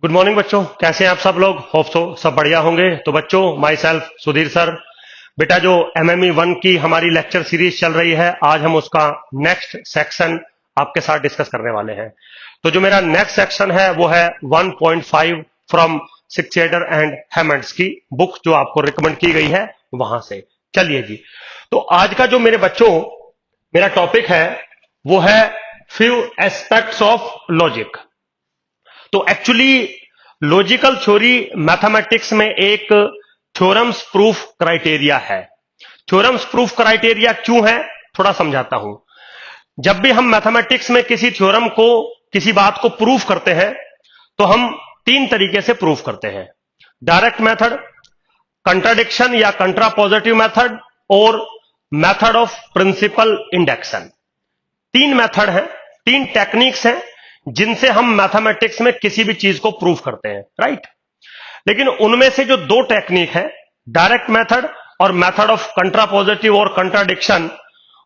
Good morning बच्चों, कैसे हैं आप सब लोग। होप सो सब बढ़िया होंगे। तो बच्चों, माई सेल्फ सुधीर सर। बेटा, जो एमएमई 1 की हमारी लेक्चर सीरीज चल रही है, आज हम उसका नेक्स्ट सेक्शन आपके साथ डिस्कस करने वाले हैं। तो जो मेरा नेक्स्ट सेक्शन है वो है 1.5 फ्रॉम सिक्सेडर एंड हैमंड्स की बुक, जो आपको रिकमेंड की गई है वहां से। चलिए जी, तो आज का जो मेरे बच्चों मेरा टॉपिक है वो है फ्यू एस्पेक्ट्स ऑफ लॉजिक। तो एक्चुअली लॉजिकल थ्योरी मैथमेटिक्स में एक थ्योरम्स प्रूफ क्राइटेरिया है। थ्योरम्स प्रूफ क्राइटेरिया क्यों है, थोड़ा समझाता हूं। जब भी हम मैथमेटिक्स में किसी थ्योरम को, किसी बात को प्रूफ करते हैं, तो हम तीन तरीके से प्रूफ करते हैं: डायरेक्ट मेथड, कंट्राडिक्शन या कंट्रापोजिटिव मेथड, और मेथड ऑफ प्रिंसिपल इंडक्शन। तीन मेथड हैं, तीन टेक्निक्स हैं जिनसे हम मैथमेटिक्स में किसी भी चीज को प्रूव करते हैं, राइट। लेकिन उनमें से जो दो टेक्निक है, डायरेक्ट मेथड और मेथड ऑफ कंट्रापोजिटिव और कंट्राडिक्शन,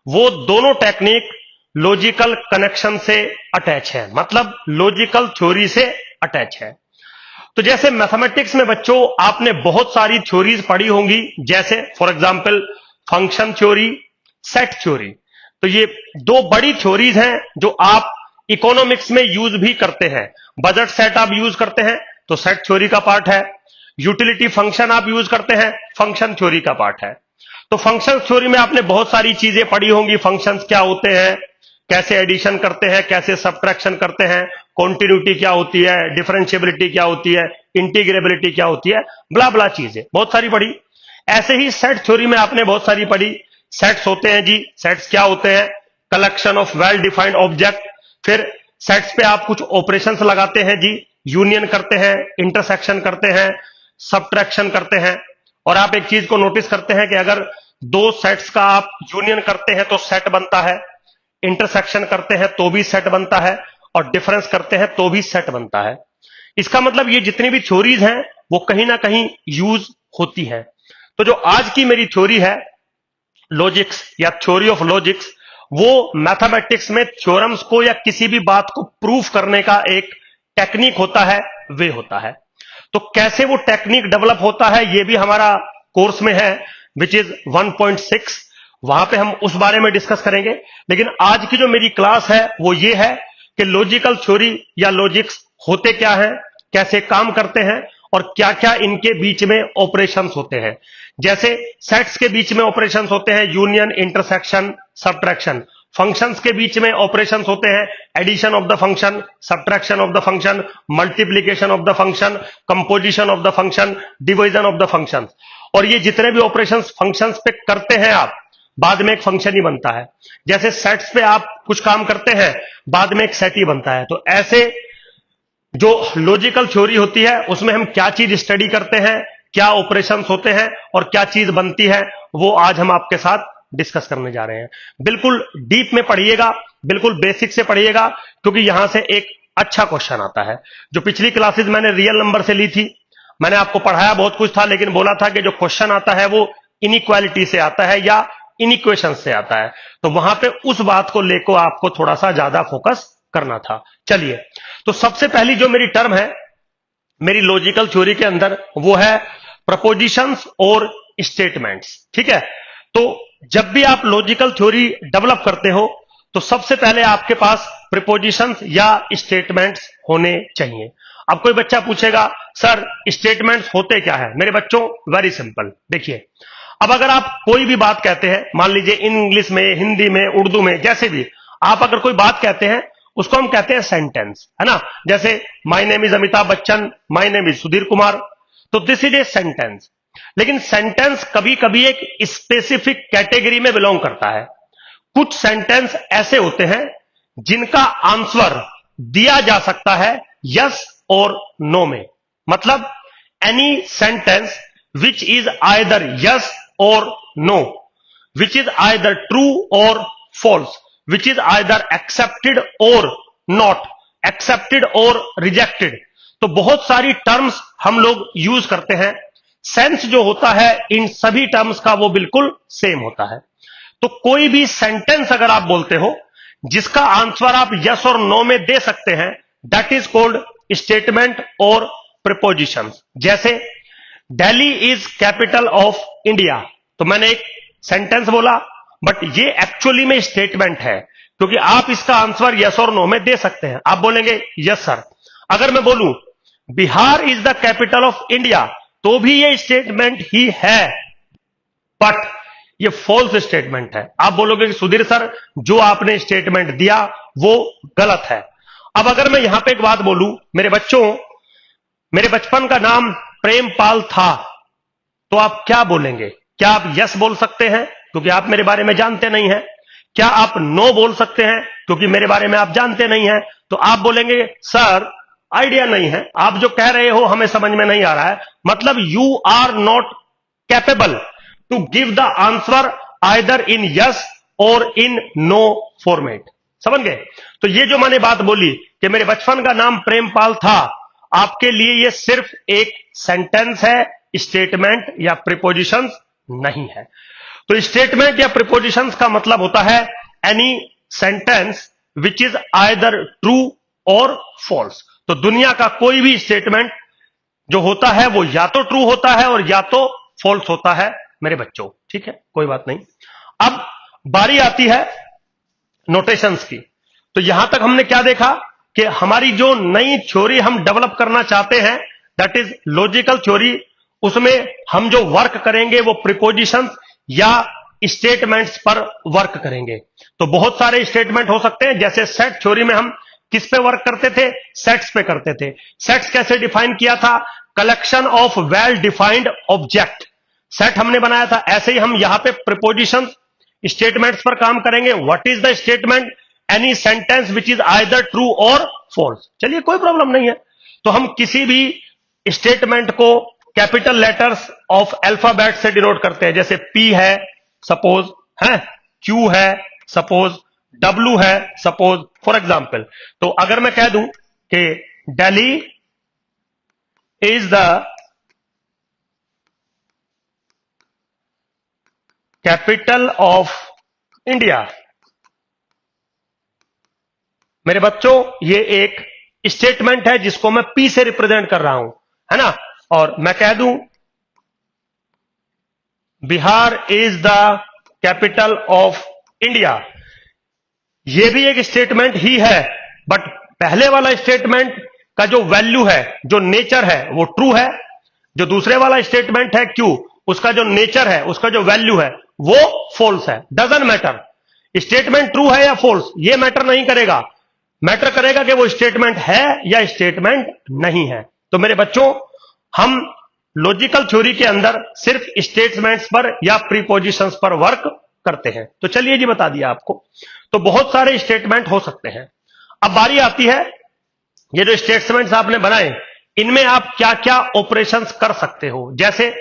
वो दोनों टेक्निक लॉजिकल कनेक्शन से अटैच है, मतलब लॉजिकल थ्योरी से अटैच है। तो जैसे मैथमेटिक्स में बच्चों आपने बहुत सारी थ्योरीज पढ़ी होंगी, जैसे for example function theory, set theory. तो ये दो बड़ी थ्योरीज हैं जो आप इकोनॉमिक्स में यूज भी करते हैं। बजट सेट आप यूज करते हैं तो सेट थ्योरी का पार्ट है। यूटिलिटी फंक्शन आप यूज करते हैं, फंक्शन थ्योरी का पार्ट है। तो फंक्शन थ्योरी में आपने बहुत सारी चीजें पढ़ी होंगी। फंक्शंस क्या होते हैं, कैसे एडिशन करते हैं, कैसे सब्ट्रैक्शन करते हैं, कॉन्टिन्यूटी क्या होती है, डिफरेंशिएबिलिटी क्या होती है, इंटीग्रेबिलिटी क्या होती है, ब्ला ब्ला चीजें बहुत सारी पढ़ी। ऐसे ही सेट थ्योरी में आपने बहुत सारी पढ़ी। सेट्स होते हैं जी, सेट्स क्या होते हैं, collection of well defined object. फिर सेट्स पे आप कुछ ऑपरेशंस लगाते हैं जी, यूनियन करते हैं, इंटरसेक्शन करते हैं, सब्ट्रैक्शन करते हैं। और आप एक चीज को नोटिस करते हैं कि अगर दो सेट्स का आप यूनियन करते हैं तो सेट बनता है, इंटरसेक्शन करते हैं तो भी सेट बनता है, और डिफरेंस करते हैं तो भी सेट बनता है। इसका मतलब ये जितनी भी थ्योरीज हैं वो कहीं ना कहीं यूज होती हैं। तो जो आज की मेरी थ्योरी है लॉजिक्स या थ्योरी ऑफ लॉजिक्स, वो मैथमेटिक्स में थ्योरम्स को या किसी भी बात को प्रूफ करने का एक टेक्निक होता है, वे होता है। तो कैसे वो टेक्निक डेवलप होता है ये भी हमारा कोर्स में है, विच इज 1.6। वहां पे हम उस बारे में डिस्कस करेंगे। लेकिन आज की जो मेरी क्लास है वो ये है कि लॉजिकल थ्योरी या लॉजिक्स होते क्या है, कैसे काम करते हैं, और क्या क्या इनके बीच में ऑपरेशंस होते हैं। जैसे सेट्स के बीच में ऑपरेशंस होते हैं यूनियन, इंटरसेक्शन, सब्ट्रैक्शन। फंक्शंस के बीच में ऑपरेशंस होते हैं addition of the function, subtraction of the function, multiplication of the function, composition of the function, division of the function. और ये जितने भी ऑपरेशंस फंक्शंस पे करते हैं आप, बाद में एक फंक्शन ही बनता है। जैसे सेट्स पे आप कुछ काम करते हैं, बाद में एक सेट ही बनता है। तो ऐसे जो लॉजिकल थ्योरी होती है उसमें हम क्या चीज स्टडी करते हैं, क्या ऑपरेशंस होते हैं और क्या चीज बनती है, वो आज हम आपके साथ डिस्कस करने जा रहे हैं। बिल्कुल डीप में पढ़िएगा, बिल्कुल बेसिक से पढ़िएगा, क्योंकि यहां से एक अच्छा क्वेश्चन आता है। जो पिछली क्लासेस मैंने रियल नंबर से ली थी, मैंने आपको पढ़ाया बहुत कुछ था, लेकिन बोला था कि जो क्वेश्चन आता है वो इनइक्वालिटी से आता है या इनइक्वेशन से आता है। तो वहां पे उस बात को लेकर आपको थोड़ा सा ज्यादा फोकस करना था। चलिए, तो सबसे पहली जो मेरी टर्म है मेरी लॉजिकल थ्योरी के अंदर, वो है प्रपोजिशंस और स्टेटमेंट्स। ठीक है। तो जब भी आप लॉजिकल थ्योरी डेवलप करते हो तो सबसे पहले आपके पास प्रीपोजिशंस या स्टेटमेंट्स होने चाहिए। अब कोई बच्चा पूछेगा, सर स्टेटमेंट्स होते क्या है? मेरे बच्चों, वेरी सिंपल। देखिए, अब अगर आप कोई भी बात कहते हैं, मान लीजिए इंग्लिश में, हिंदी में, उर्दू में, जैसे भी आप अगर कोई बात कहते हैं, उसको हम कहते हैं सेंटेंस, है ना। जैसे my name is Amitabh Bachchan, my name is Sudhir Kumar, तो दिस इज ए सेंटेंस। लेकिन सेंटेंस कभी कभी एक स्पेसिफिक कैटेगरी में बिलोंग करता है। कुछ सेंटेंस ऐसे होते हैं जिनका आंसर दिया जा सकता है यस और नो में। मतलब any sentence which is either yes or no, which is either true or false, which is either accepted or not, accepted or rejected। तो बहुत सारी टर्म्स हम लोग यूज करते हैं, सेंस जो होता है इन सभी टर्म्स का वो बिल्कुल सेम होता है। तो कोई भी सेंटेंस अगर आप बोलते हो जिसका आंसर आप यस और नो में दे सकते हैं, दैट इज कॉल्ड स्टेटमेंट और प्रीपोजिशन। जैसे Delhi is capital of India, तो मैंने एक सेंटेंस बोला, बट ये एक्चुअली में स्टेटमेंट है, क्योंकि आप इसका आंसर यस और नो में दे सकते हैं। आप बोलेंगे यस सर। अगर मैं बोलूं Bihar is the capital of India, तो भी ये स्टेटमेंट ही है, बट ये फॉल्स स्टेटमेंट है। आप बोलोगे कि सुधीर सर जो आपने स्टेटमेंट दिया वो गलत है। अब अगर मैं यहां पे एक बात बोलूं, मेरे बच्चों, मेरे बचपन का नाम प्रेमपाल था, तो आप क्या बोलेंगे? क्या आप यस बोल सकते हैं क्योंकि आप मेरे बारे में जानते नहीं हैं? क्या आप नो बोल सकते हैं क्योंकि मेरे बारे में आप जानते नहीं हैं? तो आप बोलेंगे सर आइडिया नहीं है, आप जो कह रहे हो हमें समझ में नहीं आ रहा है, मतलब you are not capable to give the answer either in yes और इन नो फॉर्मेट। समझ गए? तो ये जो मैंने बात बोली कि मेरे बचपन का नाम प्रेमपाल था, आपके लिए ये सिर्फ एक सेंटेंस है, स्टेटमेंट या प्रीपोजिशन नहीं है। तो स्टेटमेंट या प्रीपोजिशन का मतलब होता है any sentence which is either true or false. तो दुनिया का कोई भी स्टेटमेंट जो होता है वो या तो ट्रू होता है और या तो फॉल्स होता है मेरे बच्चों। ठीक है, कोई बात नहीं। अब बारी आती है नोटेशंस की। तो यहां तक हमने क्या देखा कि हमारी जो नई थ्योरी हम डेवलप करना चाहते हैं, दैट इज लॉजिकल थ्योरी, उसमें हम जो वर्क करेंगे वो प्रीपोजिशन या स्टेटमेंट्स पर वर्क करेंगे। तो बहुत सारे स्टेटमेंट हो सकते हैं, जैसे सेट थ्योरी में हम किस पे वर्क करते थे? सेट्स पे करते थे। सेट्स कैसे डिफाइन किया था? Collection of well defined object, set हमने बनाया था। ऐसे ही हम यहां पे प्रीपोजिशन स्टेटमेंट्स पर काम करेंगे। What is the statement? Any sentence which is either true or false. चलिए कोई प्रॉब्लम नहीं है। तो हम किसी भी स्टेटमेंट को कैपिटल लेटर्स ऑफ अल्फाबेट से डिनोट करते हैं, जैसे P है सपोज, है Q है सपोज, W है सपोज, फॉर एग्जाम्पल। तो अगर मैं कह दूं कि Delhi is the capital of India, मेरे बच्चों ये एक स्टेटमेंट है जिसको मैं P से रिप्रेजेंट कर रहा हूं, है ना। और मैं कह दूं Bihar is the capital of India, ये भी एक स्टेटमेंट ही है, बट पहले वाला स्टेटमेंट का जो वैल्यू है, जो नेचर है वो ट्रू है। जो दूसरे वाला स्टेटमेंट है Q, उसका जो नेचर है, उसका जो वैल्यू है वो फॉल्स है। डजंट मैटर स्टेटमेंट ट्रू है या फॉल्स, ये मैटर नहीं करेगा। मैटर करेगा कि वो स्टेटमेंट है या स्टेटमेंट नहीं है। तो मेरे बच्चों, हम लॉजिकल थ्योरी के अंदर सिर्फ स्टेटमेंट्स पर या प्रीपोजिशंस पर वर्क करते हैं। तो चलिए जी बता दिया आपको। तो बहुत सारे स्टेटमेंट हो सकते हैं। अब बारी आती है, ये जो स्टेटमेंट्स आपने बनाए, इनमें आप क्या क्या ऑपरेशंस कर सकते हो। जैसे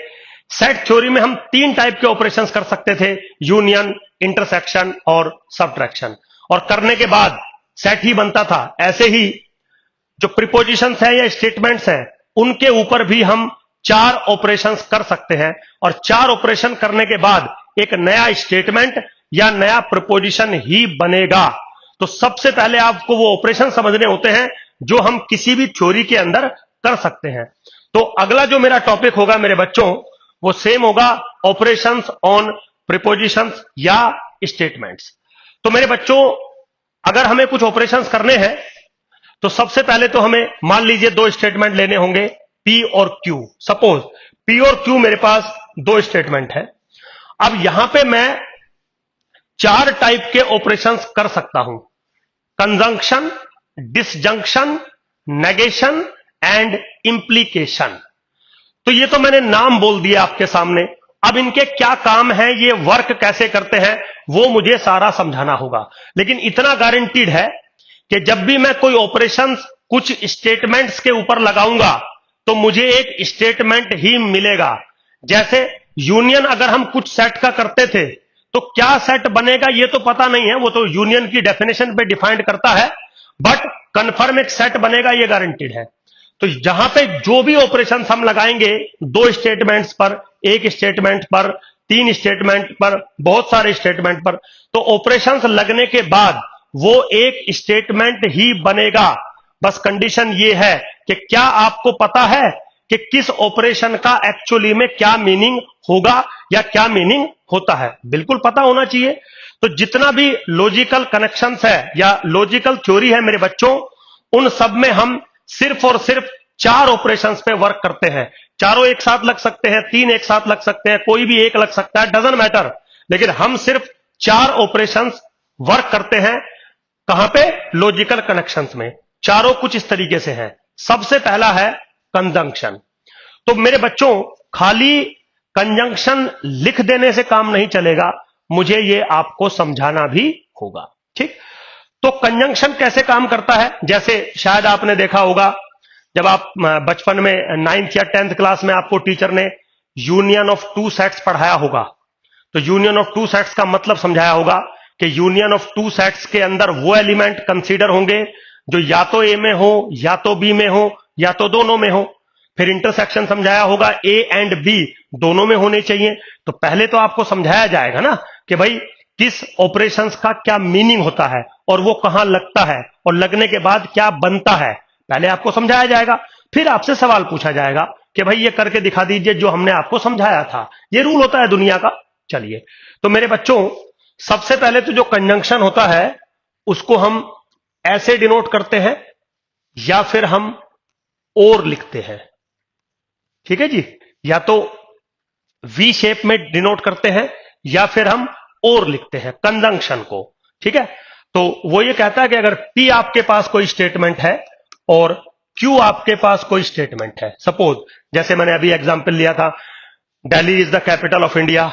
सेट थ्योरी में हम 3 टाइप के ऑपरेशंस कर सकते थे, यूनियन, इंटरसेक्शन और सबट्रैक्शन, और करने के बाद सेट ही बनता था। ऐसे ही जो प्रीपोजिशंस है या स्टेटमेंट्स हैं, उनके ऊपर भी हम 4 ऑपरेशंस कर सकते हैं, और 4 ऑपरेशन करने के बाद एक नया स्टेटमेंट या नया प्रीपोजिशन ही बनेगा। तो सबसे पहले आपको वो ऑपरेशन समझने होते हैं जो हम किसी भी थ्योरी के अंदर कर सकते हैं। तो अगला जो मेरा टॉपिक होगा मेरे बच्चों, वो सेम होगा, ऑपरेशंस ऑन प्रीपोजिशंस या स्टेटमेंट्स। तो मेरे बच्चों, अगर हमें कुछ ऑपरेशंस करने हैं तो सबसे पहले तो हमें मान लीजिए 2 स्टेटमेंट लेने होंगे, P और Q। सपोज P और Q मेरे पास 2 स्टेटमेंट है। अब यहां पे मैं 4 टाइप के ऑपरेशंस कर सकता हूं, conjunction, disjunction, negation and implication. तो ये तो मैंने नाम बोल दिया आपके सामने। अब इनके क्या काम है, ये वर्क कैसे करते हैं, वो मुझे सारा समझाना होगा। लेकिन इतना गारंटीड है कि जब भी मैं कोई ऑपरेशन कुछ स्टेटमेंट्स के ऊपर लगाऊंगा तो मुझे एक स्टेटमेंट ही मिलेगा। जैसे यूनियन अगर हम कुछ सेट का करते थे तो क्या सेट बनेगा ये तो पता नहीं है, वो तो यूनियन की डेफिनेशन पे डिफाइंड करता है, बट कंफर्म एक सेट बनेगा ये गारंटीड है। तो जहां पे जो भी ऑपरेशन हम लगाएंगे 2 स्टेटमेंट्स पर, 1 स्टेटमेंट पर, 3 स्टेटमेंट पर, बहुत सारे स्टेटमेंट पर, तो ऑपरेशंस लगने के बाद वो एक स्टेटमेंट ही बनेगा। बस कंडीशन ये है कि क्या आपको पता है कि किस ऑपरेशन का एक्चुअली में क्या मीनिंग होगा या क्या मीनिंग होता है? बिल्कुल पता होना चाहिए। तो जितना भी लॉजिकल कनेक्शंस है या लॉजिकल थ्योरी है मेरे बच्चों, उन सब में हम सिर्फ और सिर्फ 4 ऑपरेशंस पे वर्क करते हैं। चारों एक साथ लग सकते हैं, 3 एक साथ लग सकते हैं, कोई भी एक लग सकता है, डजंट मैटर, लेकिन हम सिर्फ 4 ऑपरेशंस वर्क करते हैं। कहां पे? लॉजिकल कनेक्शंस में। चारों कुछ इस तरीके से हैं। सबसे पहला है कंजंक्शन। तो मेरे बच्चों, खाली कंजंक्शन लिख देने से काम नहीं चलेगा, मुझे ये आपको समझाना भी होगा, ठीक? तो कंजंक्शन कैसे काम करता है? जैसे शायद आपने देखा होगा, जब आप बचपन में 9th या 10th क्लास में आपको टीचर ने यूनियन ऑफ टू सेट्स पढ़ाया होगा। तो यूनियन ऑफ टू सेट्स का मतलब समझाया होगा कि यूनियन ऑफ टू सेट्स के अंदर वो एलिमेंट कंसीडर होंगे जो या तो ए में हो, या तो बी में हो, या तो दोनों में हो। फिर इंटरसेक्शन समझाया होगा, ए एंड बी दोनों में होने चाहिए। तो पहले तो आपको समझाया जाएगा ना कि भाई किस ऑपरेशंस का क्या मीनिंग होता है और वो कहां लगता है और लगने के बाद क्या बनता है, पहले आपको समझाया जाएगा। फिर आपसे सवाल पूछा जाएगा कि भाई ये करके दिखा दीजिए जो हमने आपको समझाया था। ये रूल होता है दुनिया का। चलिए, तो मेरे बच्चों, सबसे पहले तो जो कंजंक्शन होता है उसको हम ऐसे डिनोट करते हैं या फिर हम और लिखते हैं, ठीक है जी? या तो वी शेप में डिनोट करते हैं या फिर हम और लिखते हैं कंजंक्शन को, ठीक है? तो वो ये कहता है कि अगर पी आपके पास कोई स्टेटमेंट है और क्यू आपके पास कोई स्टेटमेंट है, सपोज जैसे मैंने अभी एग्जांपल लिया था, Delhi is the capital of India,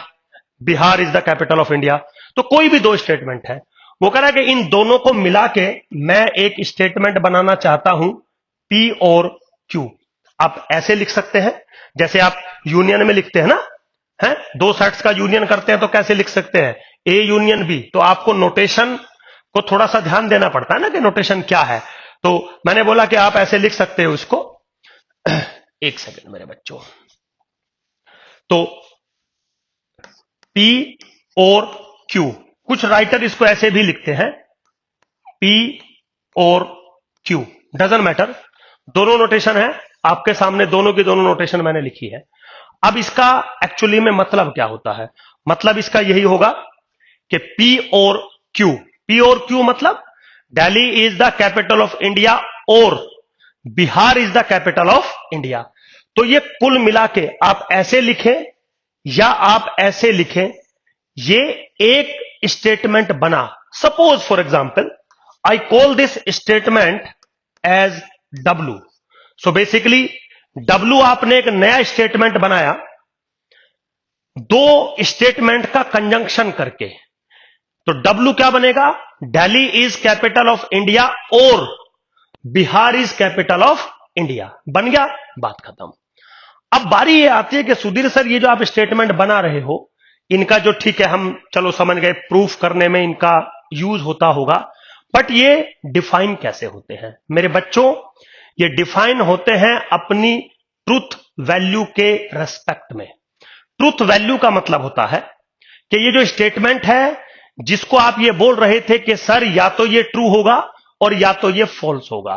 Bihar is the capital of India, तो कोई भी 2 स्टेटमेंट है। वो कह रहा है कि इन दोनों को मिला के मैं एक स्टेटमेंट बनाना चाहता हूं, पी और क्यू। आप ऐसे लिख सकते हैं जैसे आप यूनियन में लिखते हैं ना, है 2 सेट्स का यूनियन करते हैं तो कैसे लिख सकते हैं? A union B. तो आपको नोटेशन को थोड़ा सा ध्यान देना पड़ता है ना कि नोटेशन क्या है। तो मैंने बोला कि आप ऐसे लिख सकते हो इसको। एक सेकंड मेरे बच्चों। तो पी और क्यू, कुछ राइटर इसको ऐसे भी लिखते हैं, पी और क्यू, डजंट मैटर, दोनों नोटेशन है आपके सामने, दोनों की दोनों नोटेशन मैंने लिखी है। अब इसका एक्चुअली में मतलब क्या होता है? मतलब इसका यही होगा कि पी और क्यू मतलब Delhi is the capital of India और Bihar is the capital of India. तो ये कुल मिला के आप ऐसे लिखें या आप ऐसे लिखें, ये एक स्टेटमेंट बना। Suppose for example I call this statement as W. So basically W आपने एक नया स्टेटमेंट बनाया 2 स्टेटमेंट का कंजंक्शन करके। तो डब्ल्यू क्या बनेगा? Delhi is capital of India और Bihar is capital of India. बन गया, बात खत्म। अब बारी ये आती है कि सुधीर सर, ये जो आप स्टेटमेंट बना रहे हो, इनका जो, ठीक है हम चलो समझ गए, प्रूफ करने में इनका यूज होता होगा, बट ये डिफाइन कैसे होते हैं? मेरे बच्चों, ये डिफाइन होते हैं अपनी ट्रूथ वैल्यू के रेस्पेक्ट में। ट्रूथ वैल्यू का मतलब होता है कि ये जो स्टेटमेंट है जिसको आप ये बोल रहे थे कि सर या तो ये ट्रू होगा और या तो ये फॉल्स होगा,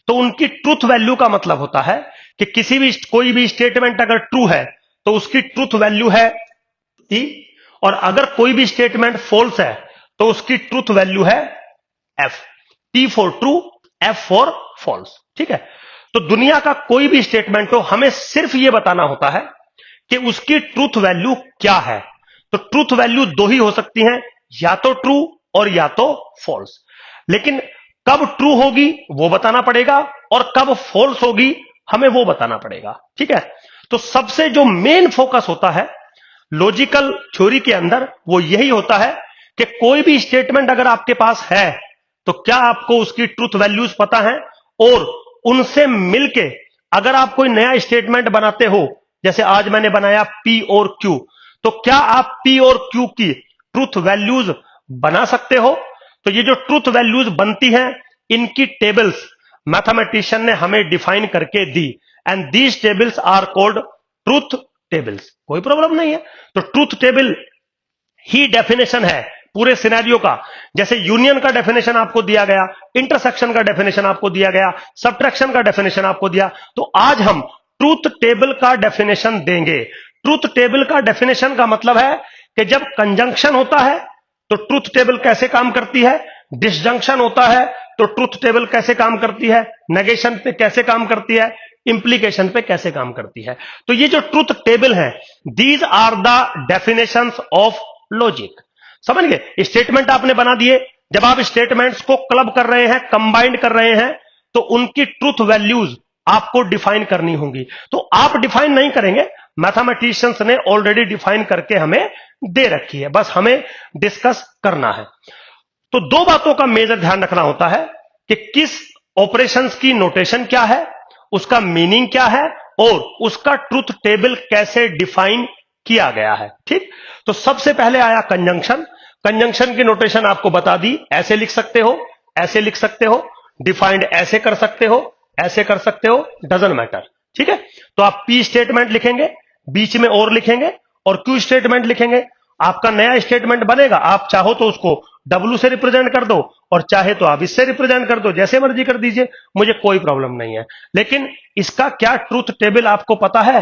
तो उनकी ट्रूथ वैल्यू का मतलब होता है कि कोई भी स्टेटमेंट अगर ट्रू है तो उसकी ट्रूथ वैल्यू है टी, और अगर कोई भी स्टेटमेंट फॉल्स है तो उसकी ट्रूथ वैल्यू है F. T for true, F for false, ठीक है? तो दुनिया का कोई भी स्टेटमेंट हो, हमें सिर्फ यह बताना होता है कि उसकी ट्रूथ वैल्यू क्या है। तो ट्रूथ वैल्यू 2 ही हो सकती हैं, या तो ट्रू और या तो फॉल्स। लेकिन कब ट्रू होगी वो बताना पड़ेगा और कब फॉल्स होगी हमें वो बताना पड़ेगा, ठीक है? तो सबसे जो मेन फोकस होता है लॉजिकल थ्योरी के अंदर वो यही होता है कि कोई भी स्टेटमेंट अगर आपके पास है तो क्या आपको उसकी ट्रूथ वैल्यूज पता है, और उनसे मिलके अगर आप कोई नया स्टेटमेंट बनाते हो, जैसे आज मैंने बनाया पी और क्यू, तो क्या आप पी और क्यू की ट्रूथ वैल्यूज बना सकते हो? तो ये जो ट्रूथ वैल्यूज बनती हैं, इनकी टेबल्स मैथमेटिशियन ने हमें डिफाइन करके दी, and these tables are called truth tables. कोई प्रॉब्लम नहीं है। तो ट्रूथ टेबल ही डेफिनेशन है पूरे सिनेरियो का, जैसे यूनियन का डेफिनेशन आपको दिया गया, इंटरसेक्शन का डेफिनेशन आपको दिया गया, सब्ट्रैक्शन का डेफिनेशन आपको दिया, तो आज हम ट्रूथ टेबल का डेफिनेशन देंगे। ट्रूथ टेबल का डेफिनेशन का मतलब है कि जब कंजंक्शन होता है तो ट्रूथ टेबल कैसे काम करती है, डिसजंक्शन होता है तो ट्रूथ टेबल कैसे काम करती है, नेगेशन पे कैसे काम करती है, इंप्लीकेशन पे कैसे काम करती है। तो ये जो ट्रूथ टेबल है, these are the definitions of logic. समझ गए? स्टेटमेंट आपने बना दिए, जब आप स्टेटमेंट्स को क्लब कर रहे हैं, कंबाइंड कर रहे हैं, तो उनकी ट्रूथ वैल्यूज आपको डिफाइन करनी होंगी। तो आप डिफाइन नहीं करेंगे, मैथमेटिशियंस ने ऑलरेडी डिफाइन करके हमें दे रखी है, बस हमें डिस्कस करना है। तो दो बातों का मेजर ध्यान रखना होता है कि किस ऑपरेशंस की नोटेशन क्या है, उसका मीनिंग क्या है और उसका ट्रूथ टेबल कैसे डिफाइन किया गया है। ठीक, तो सबसे पहले आया कंजंक्शन। कंजंक्शन की नोटेशन आपको बता दी, ऐसे लिख सकते हो, ऐसे लिख सकते हो, डिफाइंड ऐसे कर सकते हो, ऐसे कर सकते हो, डजंट मैटर। ठीक है, तो आप पी स्टेटमेंट लिखेंगे, बीच में और लिखेंगे और क्यू स्टेटमेंट लिखेंगे। आपका नया स्टेटमेंट बनेगा, आप चाहो तो उसको डब्ल्यू से रिप्रेजेंट कर दो और चाहे तो आप इससे रिप्रेजेंट कर दो, जैसे मर्जी कर दीजिए, मुझे कोई प्रॉब्लम नहीं है। लेकिन इसका क्या ट्रूथ टेबल आपको पता है,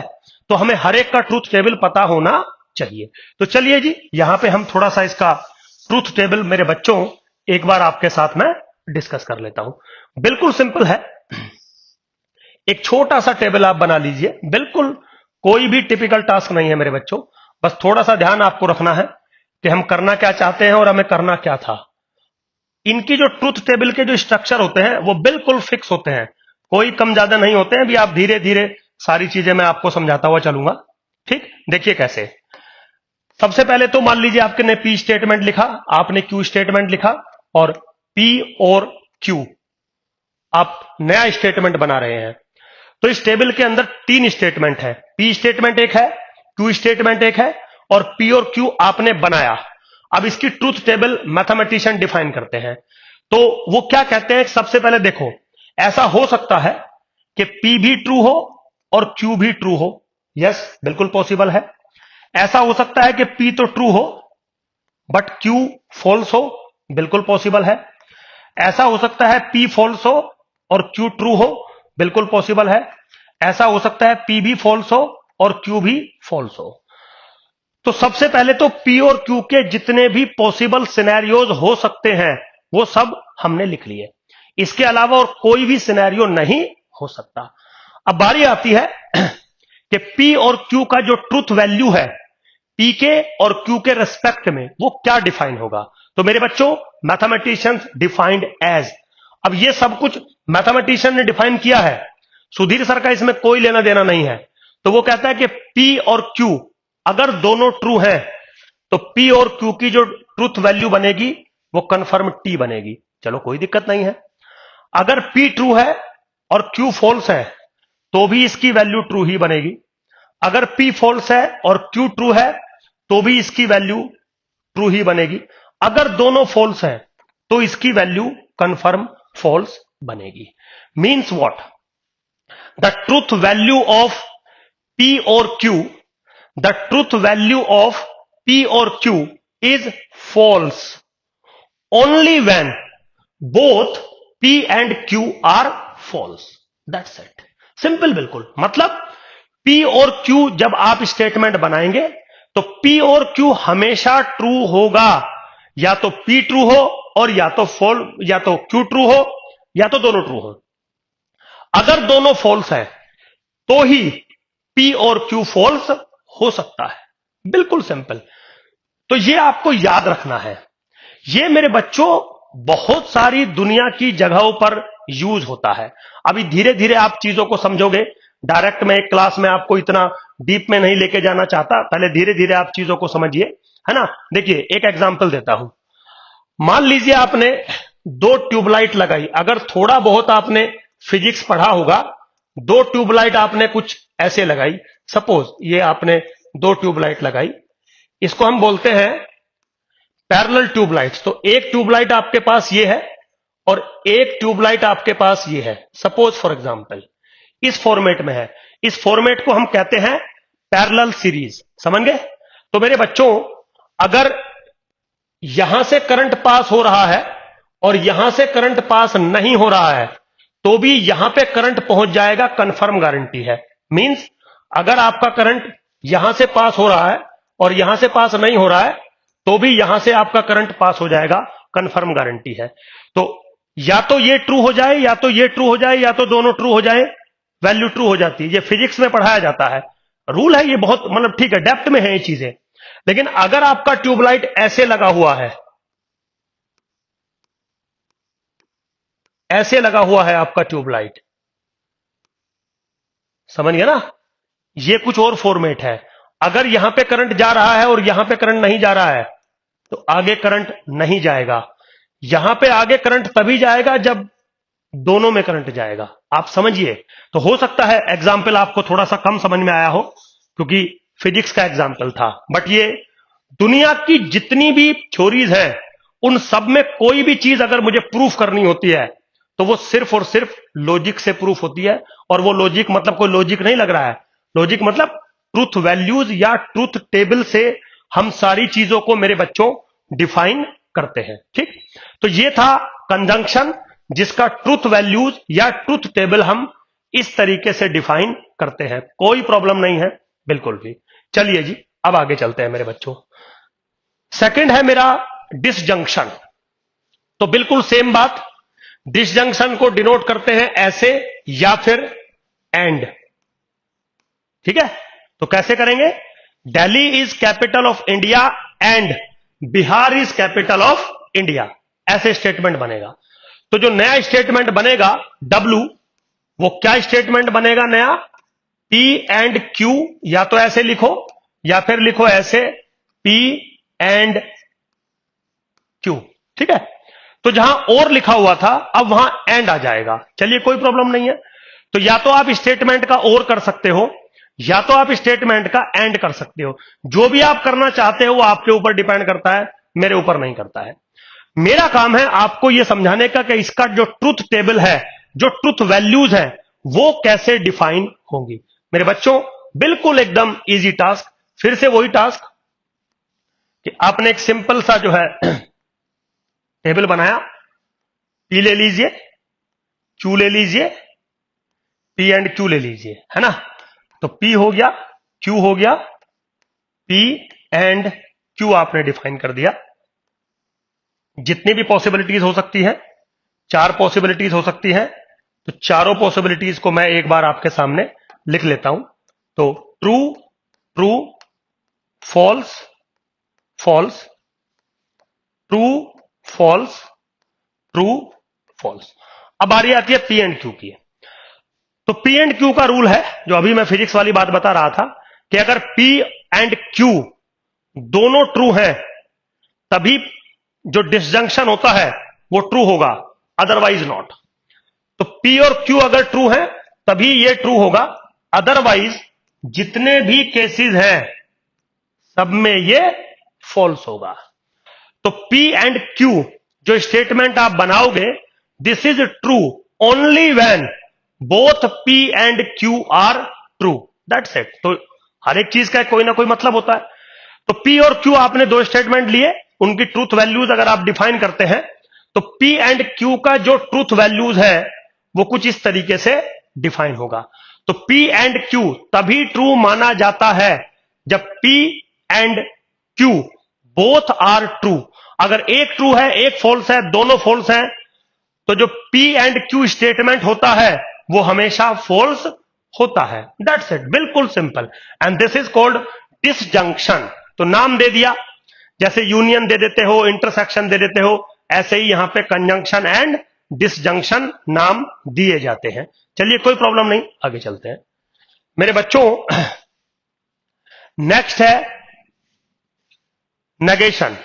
तो हमें हर एक का ट्रूथ टेबल पता होना चाहिए। तो चलिए जी, यहां पे हम थोड़ा सा इसका ट्रूथ टेबल मेरे बच्चों एक बार आपके साथ में डिस्कस कर लेता हूं। बिल्कुल सिंपल है, एक छोटा सा टेबल आप बना लीजिए, बिल्कुल कोई भी टिपिकल टास्क नहीं है मेरे बच्चों, बस थोड़ा सा ध्यान आपको रखना है कि हम करना क्या चाहते हैं और हमें करना क्या था। इनकी जो ट्रूथ टेबल के जो स्ट्रक्चर होते हैं वो बिल्कुल फिक्स होते हैं, कोई कम ज्यादा नहीं होते हैं। भी आप धीरे धीरे सारी चीजें मैं आपको समझाता हुआ चलूंगा। ठीक, देखिए कैसे। सबसे पहले तो मान लीजिए आपने पी स्टेटमेंट लिखा, आपने क्यू स्टेटमेंट लिखा और पी और क्यू आप नया स्टेटमेंट बना रहे हैं। तो इस टेबल के अंदर तीन स्टेटमेंट है, पी स्टेटमेंट एक है, क्यू स्टेटमेंट एक है और पी और क्यू आपने बनाया। अब इसकी ट्रूथ टेबल मैथमेटिशियन डिफाइन करते हैं। तो वो क्या कहते हैं, सबसे पहले देखो, ऐसा हो सकता है कि पी भी ट्रू हो और क्यू भी ट्रू हो। यस, बिल्कुल पॉसिबल है। ऐसा हो सकता है कि पी तो ट्रू हो बट क्यू फॉल्स हो, बिल्कुल पॉसिबल है। ऐसा हो सकता है पी फॉल्स हो और क्यू ट्रू हो, बिल्कुल पॉसिबल है। ऐसा हो सकता है पी भी फॉल्स हो और क्यू भी फॉल्स हो। तो सबसे पहले तो पी और क्यू के जितने भी पॉसिबल सिनेरियोज हो सकते हैं वो सब हमने लिख लिए, इसके अलावा और कोई भी सिनेरियो नहीं हो सकता। अब बारी आती है कि पी और क्यू का जो ट्रूथ वैल्यू है, पी के और क्यू के रेस्पेक्ट में वो क्या डिफाइन होगा। तो मेरे बच्चों, मैथमेटिशियंस डिफाइंड एज, अब ये सब कुछ मैथमेटिशियन ने डिफाइन किया है, सुधीर सर का इसमें कोई लेना देना नहीं है। तो वो कहता है कि पी और क्यू अगर दोनों ट्रू हैं तो पी और क्यू की जो ट्रूथ वैल्यू बनेगी वो कंफर्म टी बनेगी। चलो कोई दिक्कत नहीं है। अगर पी ट्रू है और क्यू फॉल्स है तो भी इसकी वैल्यू ट्रू ही बनेगी। अगर पी फॉल्स है और क्यू ट्रू है तो भी इसकी वैल्यू ट्रू ही बनेगी। अगर दोनों फॉल्स है तो इसकी वैल्यू कंफर्म फॉल्स बनेगी। Means what, the truth value of P और Q, the truth value of P or Q is false only when both P and Q are false. That's it. Simple बिल्कुल। मतलब P और Q जब आप statement बनाएंगे तो P और Q हमेशा ट्रू होगा, या तो P ट्रू हो और या तो Q ट्रू हो या तो दोनों ट्रू हो। अगर दोनों फॉल्स है तो ही P और Q फॉल्स हो सकता है, बिल्कुल सिंपल। तो ये आपको याद रखना है। ये मेरे बच्चों बहुत सारी दुनिया की जगहों पर यूज होता है। अभी धीरे धीरे आप चीजों को समझोगे, डायरेक्ट मैं एक क्लास में आपको इतना डीप में नहीं लेके जाना चाहता, पहले धीरे धीरे आप चीजों को समझिए, है ना। देखिए एक एग्जांपल देता हूं। मान लीजिए आपने दो ट्यूबलाइट लगाई, अगर थोड़ा बहुत आपने फिजिक्स पढ़ा होगा, दो ट्यूबलाइट आपने कुछ ऐसे लगाई। सपोज ये आपने दो ट्यूबलाइट लगाई, इसको हम बोलते हैं पैरेलल ट्यूबलाइट्स। तो एक ट्यूबलाइट आपके पास ये है और एक ट्यूबलाइट आपके पास ये है। सपोज फॉर एग्जांपल इस फॉर्मेट में है, इस फॉर्मेट को हम कहते हैं पैरेलल सीरीज। समझ गए? तो मेरे बच्चों, अगर यहां से करंट पास हो रहा है और यहां से करंट पास नहीं हो रहा है, तो भी यहां पे करंट पहुंच जाएगा, कंफर्म गारंटी है। मींस अगर आपका करंट यहां से पास हो रहा है और यहां से पास नहीं हो रहा है, तो भी यहां से आपका करंट पास हो जाएगा, कंफर्म गारंटी है। तो या तो ये ट्रू हो जाए, या तो ये ट्रू हो जाए, या तो दोनों ट्रू हो जाए, वैल्यू ट्रू हो जाती है। ये फिजिक्स में पढ़ाया जाता है, रूल है ये, बहुत मतलब ठीक है, डेप्थ में है ये चीजें। लेकिन अगर आपका ट्यूबलाइट ऐसे लगा हुआ है, ऐसे लगा हुआ है आपका ट्यूबलाइट, समझ गया ना, ये कुछ और फॉर्मेट है। अगर यहां पे करंट जा रहा है और यहां पे करंट नहीं जा रहा है, तो आगे करंट नहीं जाएगा। यहां पे आगे करंट तभी जाएगा जब दोनों में करंट जाएगा। आप समझिए। तो हो सकता है एग्जाम्पल आपको थोड़ा सा कम समझ में आया हो, क्योंकि फिजिक्स का एग्जाम्पल था, बट ये दुनिया की जितनी भी थ्योरीज है, उन सब में कोई भी चीज अगर मुझे प्रूफ करनी होती है, तो वो सिर्फ और सिर्फ लॉजिक से प्रूफ होती है। और वो लॉजिक मतलब कोई लॉजिक नहीं लग रहा है, लॉजिक मतलब ट्रूथ वैल्यूज या ट्रूथ टेबल से हम सारी चीजों को मेरे बच्चों डिफाइन करते हैं। ठीक, तो ये था कंजंक्शन, जिसका ट्रूथ वैल्यूज या ट्रूथ टेबल हम इस तरीके से डिफाइन करते हैं। कोई प्रॉब्लम नहीं है बिल्कुल भी। चलिए जी, अब आगे चलते हैं मेरे बच्चों। सेकंड है मेरा डिसजंक्शन। तो बिल्कुल सेम बात, डिसजंक्शन को डिनोट करते हैं ऐसे या फिर एंड। ठीक है, तो कैसे करेंगे? Delhi is capital of India and Bihar is capital of India, ऐसे स्टेटमेंट बनेगा। तो जो नया स्टेटमेंट बनेगा डब्ल्यू, वो क्या स्टेटमेंट बनेगा नया? पी एंड क्यू, या तो ऐसे लिखो या फिर लिखो ऐसे, पी एंड क्यू। ठीक है, तो जहां और लिखा हुआ था अब वहां एंड आ जाएगा। चलिए, कोई प्रॉब्लम नहीं है। तो या तो आप स्टेटमेंट का और कर सकते हो, या तो आप स्टेटमेंट का एंड कर सकते हो। जो भी आप करना चाहते हो वो आपके ऊपर डिपेंड करता है, मेरे ऊपर नहीं करता है। मेरा काम है आपको यह समझाने का कि इसका जो ट्रूथ टेबल है, जो ट्रूथ वैल्यूज है, वो कैसे डिफाइन होंगी। मेरे बच्चों, बिल्कुल एकदम इजी टास्क। फिर से वही टास्क कि आपने एक सिंपल सा जो है टेबल बनाया, पी ले लीजिए, क्यू ले लीजिए, पी एंड क्यू ले लीजिए, है ना। तो पी हो गया, क्यू हो गया, पी एंड क्यू आपने डिफाइन कर दिया। जितनी भी पॉसिबिलिटीज हो सकती है, 4 पॉसिबिलिटीज हो सकती हैं, तो चारों पॉसिबिलिटीज को मैं एक बार आपके सामने लिख लेता हूं। तो true, true, false, false, true, false, true, false. अब बारी आती है पी एंड क्यू की। तो पी एंड क्यू का रूल है, जो अभी मैं फिजिक्स वाली बात बता रहा था, कि अगर पी एंड क्यू दोनों ट्रू हैं, तभी जो डिसजंक्शन होता है वो ट्रू होगा, अदरवाइज नॉट। तो पी और क्यू अगर ट्रू है तभी ये ट्रू होगा, अदरवाइज जितने भी केसेस हैं सब में ये फॉल्स होगा। तो पी एंड क्यू जो स्टेटमेंट आप बनाओगे, this is true only when both P and Q R true, that's it. तो हर एक चीज का कोई ना कोई मतलब होता है। तो पी और क्यू आपने 2 स्टेटमेंट लिए, उनकी ट्रूथ वैल्यूज अगर आप डिफाइन करते हैं, तो पी एंड क्यू का जो ट्रूथ वैल्यूज है वो कुछ इस तरीके से डिफाइन होगा। तो पी एंड क्यू तभी ट्रू माना जाता है जब P and Q both are true. अगर एक ट्रू है, एक फॉल्स है, दोनों फॉल्स हैं, तो जो पी एंड क्यू स्टेटमेंट होता है वो हमेशा फॉल्स होता है। दैट्स इट, बिल्कुल simple. And this is called disjunction. तो नाम दे दिया, जैसे यूनियन दे देते हो, इंटरसेक्शन दे देते हो, ऐसे ही यहां पे कंजंक्शन एंड डिसजंक्शन नाम दिए जाते हैं। चलिए, कोई प्रॉब्लम नहीं, आगे चलते हैं मेरे बच्चों। नेक्स्ट है नेगेशन।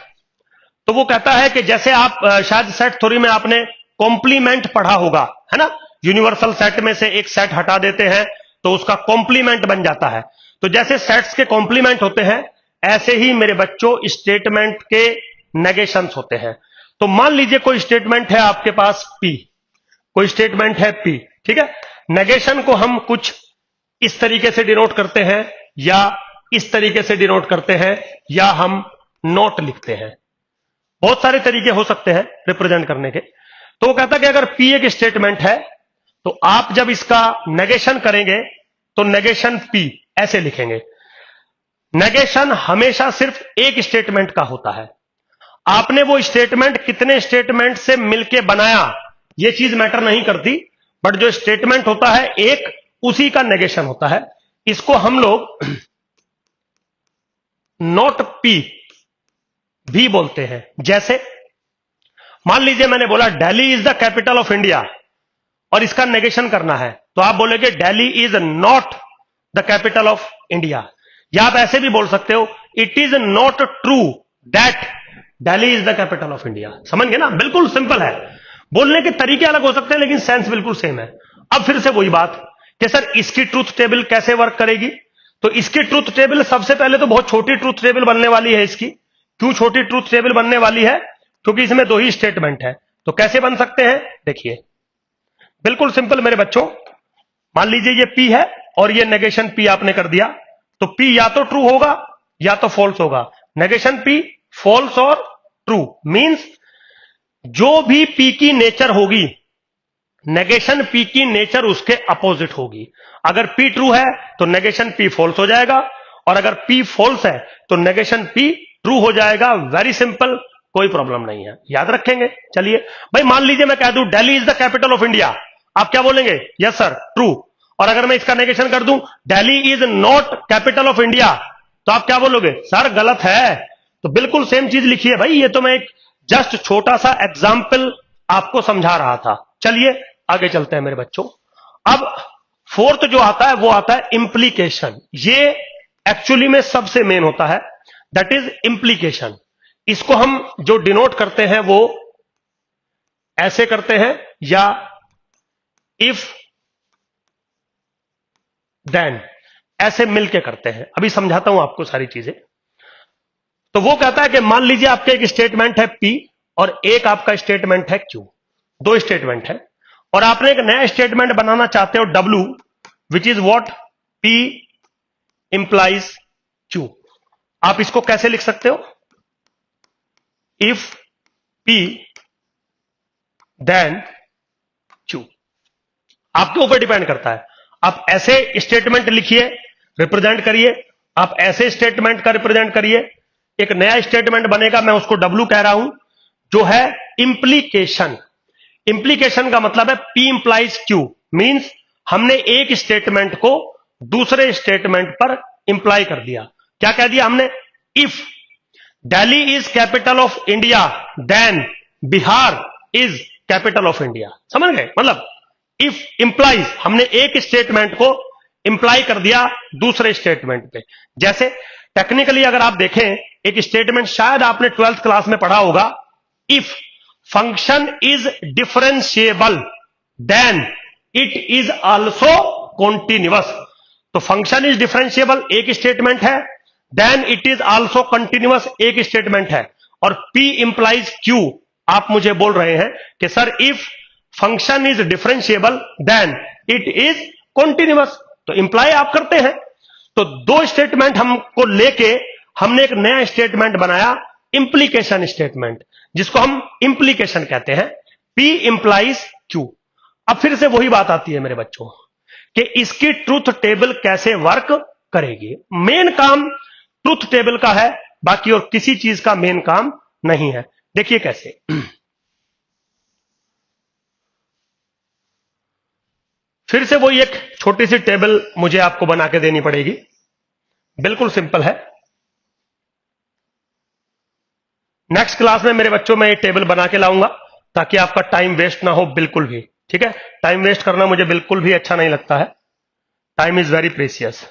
तो वो कहता है कि जैसे आप शायद सेट थ्योरी में आपने कॉम्प्लीमेंट पढ़ा होगा, है ना। यूनिवर्सल सेट में से एक सेट हटा देते हैं तो उसका कॉम्प्लीमेंट बन जाता है। तो जैसे सेट्स के कॉम्प्लीमेंट होते हैं, ऐसे ही मेरे बच्चों स्टेटमेंट के नेगेशंस होते हैं। तो मान लीजिए कोई स्टेटमेंट है आपके पास P, कोई स्टेटमेंट है P, ठीक है। नेगेशन को हम कुछ इस तरीके से डिनोट करते हैं, या इस तरीके से डिनोट करते हैं, या हम नोट लिखते हैं। बहुत सारे तरीके हो सकते हैं रिप्रेजेंट करने के। तो वो कहता है कि अगर P एक स्टेटमेंट है तो आप जब इसका नेगेशन करेंगे तो नेगेशन P ऐसे लिखेंगे। नेगेशन हमेशा सिर्फ एक स्टेटमेंट का होता है। आपने वो स्टेटमेंट कितने स्टेटमेंट से मिलके बनाया ये चीज मैटर नहीं करती, बट जो स्टेटमेंट होता है एक, उसी का नेगेशन होता है। इसको हम लोग नॉट P भी बोलते हैं। जैसे मान लीजिए मैंने बोला Delhi is the capital of India और इसका नेगेशन करना है, तो आप बोलेंगे Delhi is not the capital of India. या आप ऐसे भी बोल सकते हो it is not true that Delhi is the capital of India. समझ गए ना, बिल्कुल सिंपल है। बोलने के तरीके अलग हो सकते हैं लेकिन सेंस बिल्कुल सेम है। अब फिर से वही बात कि सर इसकी ट्रूथ टेबल कैसे वर्क करेगी। तो इसकी ट्रूथ टेबल सबसे पहले तो बहुत छोटी ट्रूथ टेबल बनने वाली है इसकी। क्यों छोटी ट्रूथ टेबल बनने वाली है? क्योंकि इसमें दो ही स्टेटमेंट है। तो कैसे बन सकते हैं देखिए, बिल्कुल सिंपल मेरे बच्चों। मान लीजिए ये P है और ये नेगेशन P आपने कर दिया, तो P या तो ट्रू होगा या तो फॉल्स होगा। नेगेशन P फॉल्स और ट्रू मींस जो भी P की नेचर होगी, नेगेशन P की नेचर उसके अपोजिट होगी। अगर P ट्रू है तो नेगेशन P फॉल्स हो जाएगा, और अगर P फॉल्स है तो नेगेशन P ट्रू हो जाएगा। वेरी सिंपल, कोई प्रॉब्लम नहीं है, याद रखेंगे। चलिए भाई, मान लीजिए मैं कह दूं Delhi is the capital of India, आप क्या बोलेंगे? Yes sir, true. और अगर मैं इसका नेगेशन कर दूं Delhi is not capital of India, तो आप क्या बोलोगे? सर गलत है। तो बिल्कुल सेम चीज लिखी है भाई। ये तो मैं एक जस्ट छोटा सा एग्जाम्पल आपको समझा रहा था। चलिए आगे चलते हैं मेरे बच्चों। अब फोर्थ जो आता है वो आता है इंप्लीकेशन। ये एक्चुअली में सबसे मेन होता है, दैट इज इंप्लीकेशन। इसको हम जो डिनोट करते हैं वो ऐसे करते हैं, या इफ देन ऐसे मिलके करते हैं। अभी समझाता हूं आपको सारी चीजें। तो वो कहता है कि मान लीजिए आपका एक स्टेटमेंट है P और एक आपका स्टेटमेंट है Q। दो स्टेटमेंट है और आपने एक नया स्टेटमेंट बनाना चाहते हो W, which is what P implies Q। आप इसको कैसे लिख सकते हो? If P then Q। आपके ऊपर डिपेंड करता है। आप ऐसे स्टेटमेंट लिखिए, रिप्रेजेंट करिए, आप ऐसे स्टेटमेंट का रिप्रेजेंट करिए। एक नया स्टेटमेंट बनेगा, मैं उसको W कह रहा हूं, जो है इंप्लीकेशन। इंप्लीकेशन का मतलब है P इंप्लाइज Q, मींस हमने एक स्टेटमेंट को दूसरे स्टेटमेंट पर इंप्लाई कर दिया। क्या कह दिया हमने? If Delhi is capital of India then Bihar is capital of India. समझ गए? मतलब इफ इंप्लाइज, हमने एक स्टेटमेंट को इंप्लाई कर दिया दूसरे स्टेटमेंट पे। जैसे टेक्निकली अगर आप देखें, एक स्टेटमेंट शायद आपने 12th क्लास में पढ़ा होगा, if function is differentiable then it is also continuous. तो फंक्शन इज डिफरेंशिएबल एक स्टेटमेंट है, then it is also continuous एक स्टेटमेंट है, और P इंप्लाइज Q। आप मुझे बोल रहे हैं कि sir if function is differentiable then it is continuous, तो इंप्लाई आप करते हैं। तो दो स्टेटमेंट हमको लेके हमने एक नया स्टेटमेंट बनाया, इंप्लीकेशन स्टेटमेंट, जिसको हम इंप्लीकेशन कहते हैं। P implies Q। अब फिर से वही बात आती है मेरे बच्चों कि इसकी ट्रूथ टेबल कैसे वर्क करेगी। मेन काम ट्रूथ टेबल का है, बाकी और किसी चीज का मेन काम नहीं है। देखिए कैसे। फिर से वही एक छोटी सी टेबल मुझे आपको बना के देनी पड़ेगी। बिल्कुल सिंपल है। नेक्स्ट क्लास में मेरे बच्चों में ये टेबल बना के लाऊंगा ताकि आपका टाइम वेस्ट ना हो बिल्कुल भी। ठीक है, टाइम वेस्ट करना मुझे बिल्कुल भी अच्छा नहीं लगता है। Time is very precious.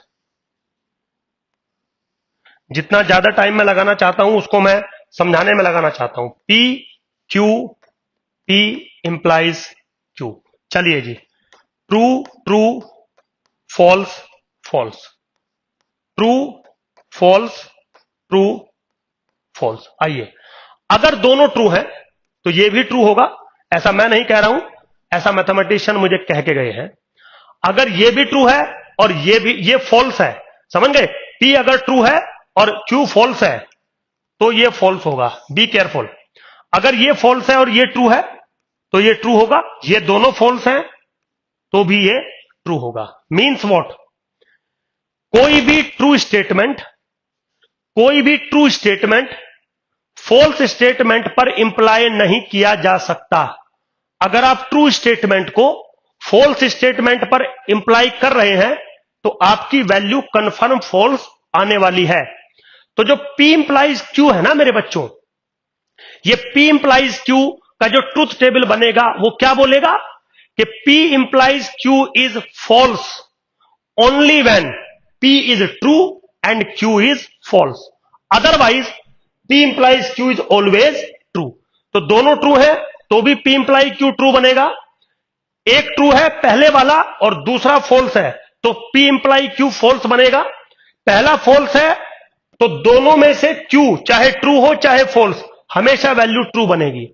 जितना ज्यादा टाइम मैं लगाना चाहता हूं उसको मैं समझाने में लगाना चाहता हूं। P Q, P implies Q। चलिए जी, true true, false false, true false, true false. आइए, अगर दोनों ट्रू हैं तो ये भी ट्रू होगा। ऐसा मैं नहीं कह रहा हूं, ऐसा मैथमेटिशियन मुझे कह के गए हैं। अगर ये भी ट्रू है और ये भी, ये फॉल्स है, समझ गए? P अगर ट्रू है और Q फॉल्स है तो ये फॉल्स होगा। Be careful. अगर ये फॉल्स है और ये ट्रू है तो ये ट्रू होगा, ये दोनों फॉल्स हैं तो भी ये ट्रू होगा। Means what? कोई भी ट्रू स्टेटमेंट फॉल्स स्टेटमेंट पर इंप्लाई नहीं किया जा सकता। अगर आप ट्रू स्टेटमेंट को फॉल्स स्टेटमेंट पर इंप्लाई कर रहे हैं तो आपकी वैल्यू कंफर्म फॉल्स आने वाली है। तो जो P इंप्लाइज Q है ना मेरे बच्चों, ये P इंप्लाइज Q का जो ट्रूथ टेबल बनेगा वो क्या बोलेगा कि P implies Q is false only when P is true and Q is false, otherwise P implies Q is always true. तो दोनों ट्रू है तो भी P इंप्लाइज Q ट्रू बनेगा। एक ट्रू है पहले वाला और दूसरा फॉल्स है तो P इंप्लाई Q फॉल्स बनेगा। पहला फॉल्स है तो दोनों में से Q चाहे ट्रू हो चाहे फॉल्स हमेशा वैल्यू ट्रू बनेगी।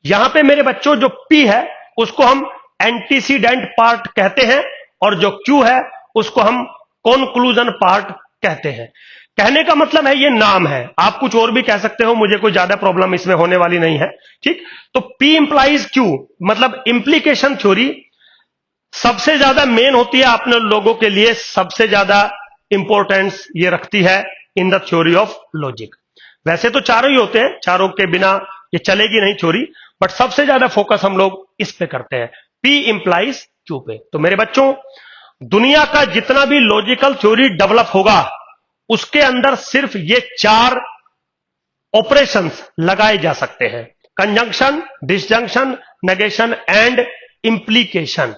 यहां पे मेरे बच्चों जो P है उसको हम एंटीसीडेंट पार्ट कहते हैं और जो Q है उसको हम कंक्लूजन पार्ट कहते हैं। कहने का मतलब है ये नाम है, आप कुछ और भी कह सकते हो, मुझे कोई ज्यादा प्रॉब्लम इसमें होने वाली नहीं है। ठीक, तो P इंप्लाइज Q मतलब इंप्लीकेशन थ्योरी सबसे ज्यादा मेन होती है आपने लोगों के लिए, सबसे ज्यादा इंपॉर्टेंस ये रखती है in the theory of logic. वैसे तो चारों ही होते हैं, चारों के बिना ये चलेगी नहीं थ्योरी, बट सबसे ज्यादा फोकस हम लोग इस पे करते हैं, P इंप्लाइज Q पे। तो मेरे बच्चों दुनिया का जितना भी लॉजिकल थ्योरी डेवलप होगा उसके अंदर सिर्फ ये 4 ऑपरेशंस लगाए जा सकते हैं, conjunction, disjunction, negation and implication.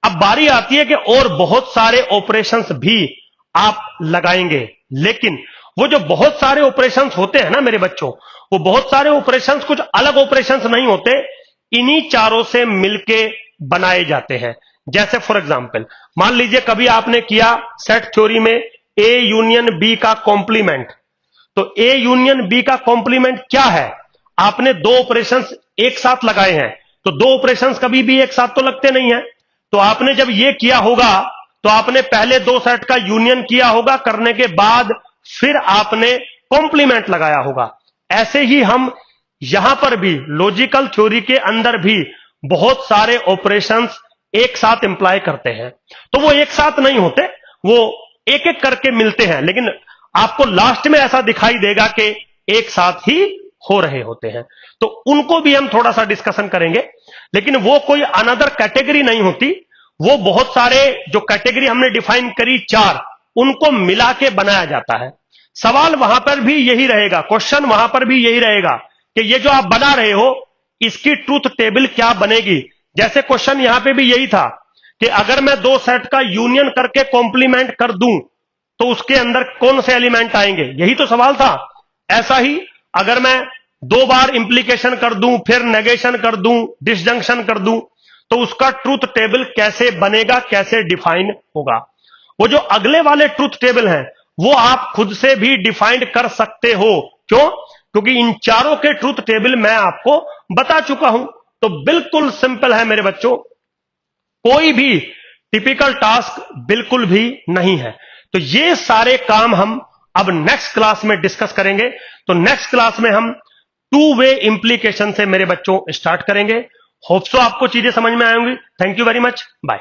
अब बारी आती है कि और बहुत सारे ऑपरेशंस भी आप लगाएंगे, लेकिन वो जो बहुत सारे ऑपरेशंस होते हैं ना मेरे बच्चों, वो बहुत सारे ऑपरेशंस कुछ अलग ऑपरेशंस नहीं होते, इन्हीं चारों से मिलके बनाए जाते हैं। जैसे फॉर एग्जांपल मान लीजिए कभी आपने किया सेट थ्योरी में A यूनियन B का कॉम्प्लीमेंट, तो A यूनियन B का कॉम्प्लीमेंट क्या है? आपने दो ऑपरेशंस एक साथ लगाए हैं, तो दो ऑपरेशंस कभी भी एक साथ तो लगते नहीं है। तो आपने जब ये किया होगा तो आपने पहले दो सेट का यूनियन किया होगा, करने के बाद फिर आपने कॉम्प्लीमेंट लगाया होगा। ऐसे ही हम यहां पर भी लॉजिकल थ्योरी के अंदर भी बहुत सारे ऑपरेशंस एक साथ इंप्लाई करते हैं। तो वो एक साथ नहीं होते, वो एक एक करके मिलते हैं, लेकिन आपको लास्ट में ऐसा दिखाई देगा कि एक साथ ही हो रहे होते हैं। तो उनको भी हम थोड़ा सा डिस्कशन करेंगे, लेकिन वो कोई अनदर कैटेगरी नहीं होती, वो बहुत सारे जो कैटेगरी हमने डिफाइन करी 4, उनको मिला के बनाया जाता है। सवाल वहां पर भी यही रहेगा, क्वेश्चन वहां पर भी यही रहेगा कि ये जो आप बना रहे हो इसकी ट्रूथ टेबल क्या बनेगी। जैसे क्वेश्चन यहां पे भी यही था कि अगर मैं दो सेट का यूनियन करके कॉम्प्लीमेंट कर दूं तो उसके अंदर कौन से एलिमेंट आएंगे, यही तो सवाल था। ऐसा ही अगर मैं 2 बार इंप्लीकेशन कर दूं, फिर नेगेशन कर दूं, डिसजंक्शन कर दूं, तो उसका ट्रूथ टेबल कैसे बनेगा, कैसे डिफाइन होगा। वो जो अगले वाले ट्रूथ टेबल हैं वो आप खुद से भी डिफाइन कर सकते हो। क्यों? क्योंकि इन चारों के ट्रूथ टेबल मैं आपको बता चुका हूं। तो बिल्कुल सिंपल है मेरे बच्चों, कोई भी टिपिकल टास्क बिल्कुल भी नहीं है। तो ये सारे काम हम अब नेक्स्ट क्लास में डिस्कस करेंगे। तो नेक्स्ट क्लास में हम 2 वे इंप्लीकेशन से मेरे बच्चों स्टार्ट करेंगे। होप सो आपको चीजें समझ में आएंगी। Thank you very much, bye.